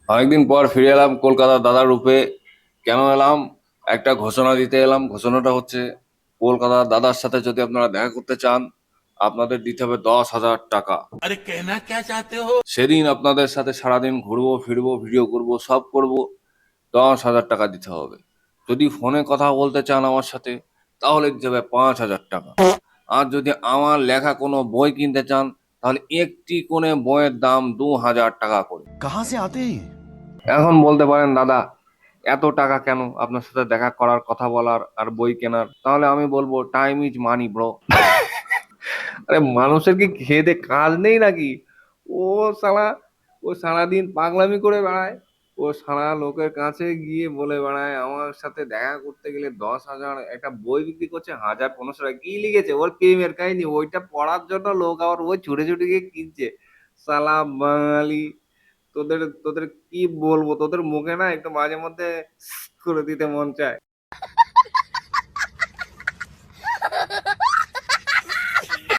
অনেকদিন পর ফিরে এলাম কলকাতা দাদার রূপে। কেন এলাম? একটা ঘোষণা দিতে এলাম। ঘোষণাটা হচ্ছে, কলকাতা দাদার সাথে যদি আপনারা দেখা করতে চান, আপনাদের দিতে হবে 10,000 টাকা। अरे कहना क्या चाहते हो। সেদিন আপনাদের সাথে সারাদিন ঘুরবো ফিরবো ভিডিও করব সব করব। 10,000 টাকা দিতে হবে। যদি ফোনে কথা বলতে চান আমার সাথে, তাহলে দিতে হবে 5,000 টাকা। আর যদি আমার লেখা কোনো বই কিনতে চান, তাহলে একটি কোনো বইয়ের দাম 2,000 টাকা করে। कहाँ से आते हैं ये? এখন বলতে পারেন, দাদা এত টাকা কেন আপনার সাথে দেখা করার, কথা বলার আর বই কেনার? তাহলে আমি বলবো, টাইম ইজ মানি ব্রো। আরে মানুষের কি খেয়ে দে কাজ নেই নাকি? ও সালা, ও সারাদিন পাগলামি করে বেড়ায়। ও সারা লোকের কাছে গিয়ে বলে বেড়ায় আমার সাথে দেখা করতে গেলে 10,000। একটা বই বিক্রি করছে 1,000-1,500 টাকা। কি লিখেছে? ওর প্রেমের কাহিনী, ওইটা পড়ার জন্য লোক আবার ওই ছুটে ছুটে গিয়ে কিনছে। সালা বাঙালি! তোদের তোদের কি বলবো, তোদের মুখে না একটু মাঝে মধ্যে করে দিতে মন চায়।